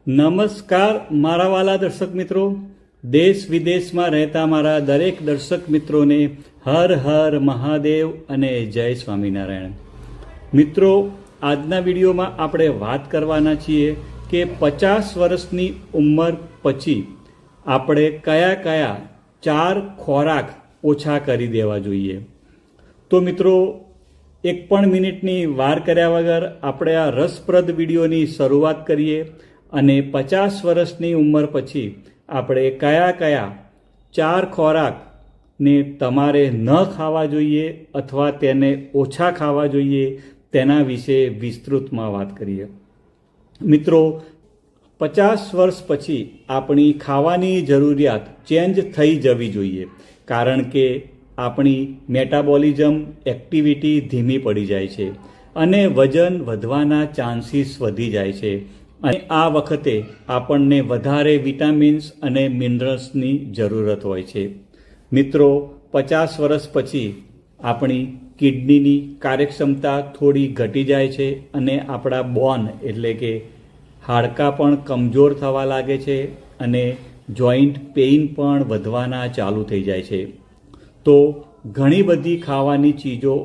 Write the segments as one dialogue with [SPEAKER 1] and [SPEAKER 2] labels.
[SPEAKER 1] નમસ્કાર મારા વાલા દર્શક મિત્રો, દેશ વિદેશમાં રહેતા મારા દરેક દર્શક મિત્રોને હર હર મહાદેવ અને જય સ્વામિનારાયણ. મિત્રો, આજના વિડીયોમાં આપણે વાત કરવાના છીએ કે 50 વર્ષની ઉંમર પછી આપણે કયા કયા 4 ખોરાક ઓછા કરી દેવા જોઈએ. તો મિત્રો, એક પણ મિનિટની વાર કર્યા વગર આપણે આ રસપ્રદ વિડીયોની શરૂઆત કરીએ અને 50 વર્ષની ઉંમર પછી આપણે કયા કયા 4 ખોરાકને તમારે ન ખાવા જોઈએ અથવા તેને ઓછા ખાવા જોઈએ તેના વિશે વિસ્તૃતમાં વાત કરીએ. મિત્રો, 50 વર્ષ પછી આપણી ખાવાની જરૂરિયાત ચેન્જ થઈ જવી જોઈએ, કારણ કે આપણી મેટાબોલિઝમ એક્ટિવિટી ધીમી પડી જાય છે અને વજન વધવાના ચાન્સીસ વધી જાય છે. અને આ વખતે આપણને વધારે વિટામિન્સ અને મિનરલ્સની જરૂરત હોય છે. મિત્રો, 50 વર્ષ પછી આપણી કિડનીની કાર્યક્ષમતા થોડી ઘટી જાય છે અને આપણા બોન એટલે કે હાડકાં પણ કમજોર થવા લાગે છે અને જોઈન્ટ પેઇન પણ વધવાના ચાલુ થઈ જાય છે. તો ઘણી બધી ખાવાની ચીજો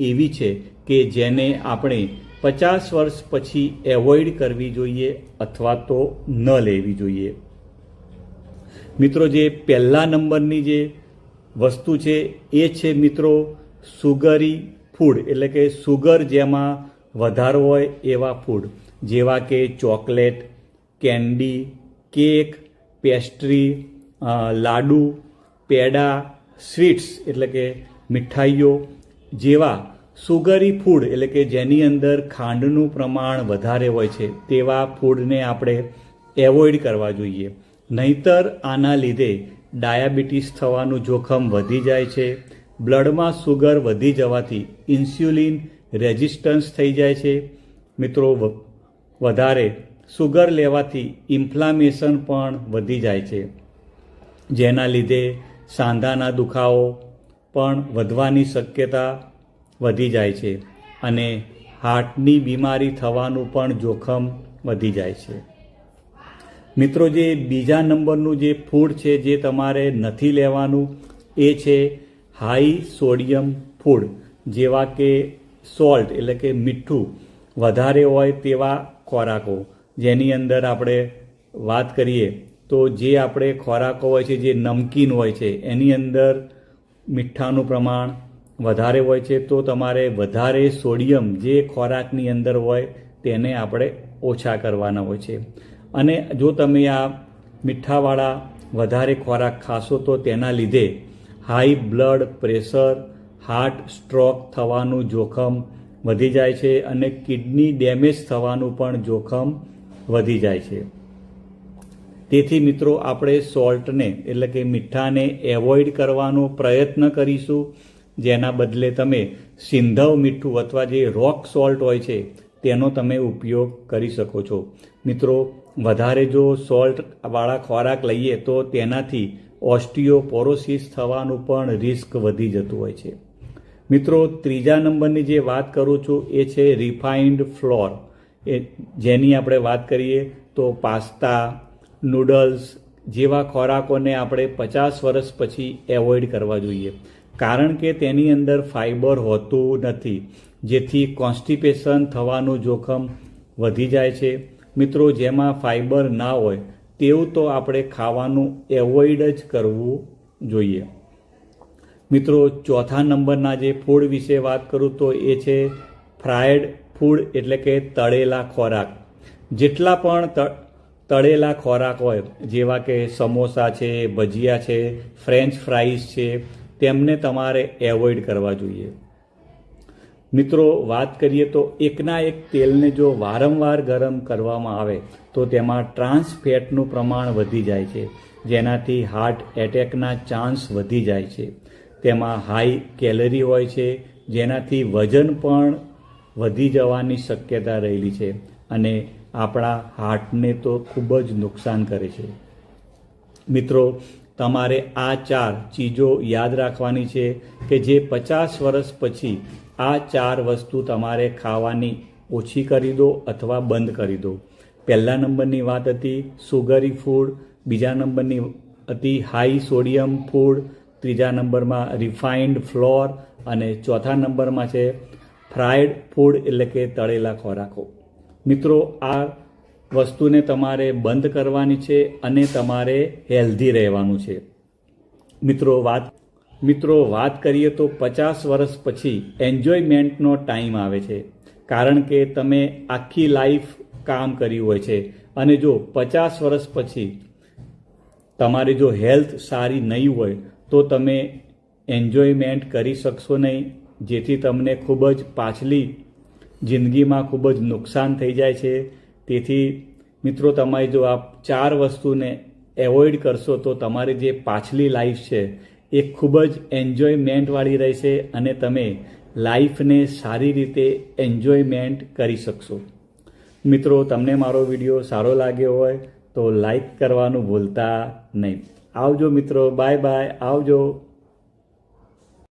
[SPEAKER 1] એવી છે કે જેને આપણે 50 વર્ષ પછી એવોઇડ કરવી જોઈએ અથવા તો ન લેવી જોઈએ. મિત્રો, જે પહેલા નંબરની જે વસ્તુ છે એ છે મિત્રો સુગરી ફૂડ, એટલે કે સુગર જેમાં વધારો હોય એવા ફૂડ, જેવા કે ચોકલેટ, કેન્ડી, કેક, પેસ્ટ્રી, લાડુ, પેડા, સ્વીટ્સ એટલે કે મીઠાઈઓ જેવા સુગરી ફૂડ એટલે કે જેની અંદર ખાંડનું પ્રમાણ વધારે હોય છે તેવા ફૂડને આપણે એવોઇડ કરવા જોઈએ. નહીંતર આના લીધે ડાયાબિટીસ થવાનું જોખમ વધી જાય છે. બ્લડમાં સુગર વધી જવાથી ઇન્સ્યુલિન રેઝિસ્ટન્સ થઈ જાય છે. મિત્રો, વધારે સુગર લેવાથી ઇન્ફ્લામેશન પણ વધી જાય છે, જેના લીધે સાંધાના દુખાવો પણ વધવાની શક્યતા વધી જાય છે અને હાર્ટની બીમારી થવાનું પણ જોખમ વધી જાય છે. મિત્રો, જે બીજા નંબરનું જે ફૂડ છે જે તમારે નથી લેવાનું એ છે હાઈ સોડિયમ ફૂડ, જેવા કે સોલ્ટ એટલે કે મીઠું વધારે હોય તેવા ખોરાકો. જેની અંદર આપણે વાત કરીએ તો જે આપણે ખોરાકો હોય છે જે નમકીન હોય છે એની અંદર મીઠાનું પ્રમાણ વધારે હોય છે, તો તમારે વધારે સોડિયમ જે ખોરાકની અંદર હોય તેને આપણે ઓછા કરવાના હોય છે. અને જો તમે આ મીઠાવાળા વધારે ખોરાક ખાશો તો તેના લીધે high blood pressure, heart stroke થવાનું જોખમ વધી જાય છે અને કિડની ડેમેજ થવાનું પણ જોખમ વધી જાય છે. તેથી મિત્રો, આપણે સોલ્ટને એટલે કે મીઠાને એવોઇડ કરવાનો પ્રયત્ન કરીશું. જેના બદલે તમે સિંધવ મીઠું અથવા જે રોક સોલ્ટ હોય છે તેનો તમે ઉપયોગ કરી શકો છો. મિત્રો, વધારે જો સોલ્ટવાળા ખોરાક લઈએ તો તેનાથી ઓસ્ટિયોપોરોસિસ થવાનું પણ રિસ્ક વધી જતું હોય છે. મિત્રો, ત્રીજા નંબરની જે વાત કરું છું એ છે રિફાઇન્ડ ફ્લોર, જેની આપણે વાત કરીએ તો પાસ્તા, નૂડલ્સ જેવા ખોરાકોને આપણે 50 વર્ષ પછી એવોઇડ કરવા જોઈએ, કારણ કે તેની અંદર ફાઇબર હોતું નથી, જેથી કોન્સ્ટિપેશન થવાનું જોખમ વધી જાય છે. મિત્રો, જેમાં ફાઇબર ના હોય તેવું તો આપણે ખાવાનું એવોઇડ જ કરવું જોઈએ. મિત્રો, ચોથા નંબરના જે ફૂડ વિશે વાત કરું તો એ છે ફ્રાયડ ફૂડ એટલે કે તળેલા ખોરાક. જેટલા પણ તળેલા ખોરાક હોય જેવા કે સમોસા છે, ભજીયા છે, ફ્રેન્ચ ફ્રાઈઝ છે, તેમને તમારે એવોઇડ કરવા જોઈએ. મિત્રો, વાત કરીએ તો એકના એક તેલને જો વારંવાર ગરમ કરવામાં આવે તો તેમાં ટ્રાન્સ ફેટનું પ્રમાણ વધી જાય છે, જેનાથી હાર્ટ એટેકના ચાન્સ વધી જાય છે. તેમાં હાઈ કેલરી હોય છે, જેનાથી વજન પણ વધી જવાની શક્યતા રહેલી છે અને આપણા હાર્ટને તો ખૂબ જ નુકસાન કરે છે. મિત્રો, તમારે આ 4 ચીજો યાદ રાખવાની છે કે જે 50 વર્ષ પછી આ 4 વસ્તુ તમારે ખાવાની ઓછી કરી દો અથવા બંધ કરી દો. પહેલા નંબરની વાત હતી સુગરી ફૂડ, બીજા નંબરની હતી હાઈ સોડિયમ ફૂડ, ત્રીજા નંબરમાં રિફાઇન્ડ ફ્લોર અને ચોથા નંબરમાં છે ફ્રાઈડ ફૂડ એટલે કે તળેલા ખોરાકો. મિત્રો, આ વસ્તુને તમારે બંધ કરવાની છે અને તમારે હેલ્ધી રહેવાનું છે. મિત્રો વાત કરીએ તો 50 વર્ષ પછી એન્જોયમેન્ટનો ટાઈમ આવે છે, કારણ કે તમે આખી લાઈફ કામ કર્યું હોય છે અને જો 50 વર્ષ પછી તમારી જો હેલ્થ સારી નહીં હોય તો તમે એન્જોયમેન્ટ કરી શકશો નહીં, જેથી તમને ખૂબ જ પાછલી જિંદગીમાં ખૂબ જ નુકસાન થઈ જાય છે. તેથી મિત્રો, તમે જો આ 4 વસ્તુને એવોઇડ કરશો તો તમારી જે પાછલી લાઈફ છે એ ખૂબ જ એન્જોયમેન્ટવાળી રહેશે અને તમે લાઈફને સારી રીતે એન્જોયમેન્ટ કરી શકશો. મિત્રો, તમને મારો વિડીયો સારો લાગ્યો હોય તો લાઈક કરવાનું ભૂલતા નહીં. આવજો મિત્રો, બાય બાય, આવજો.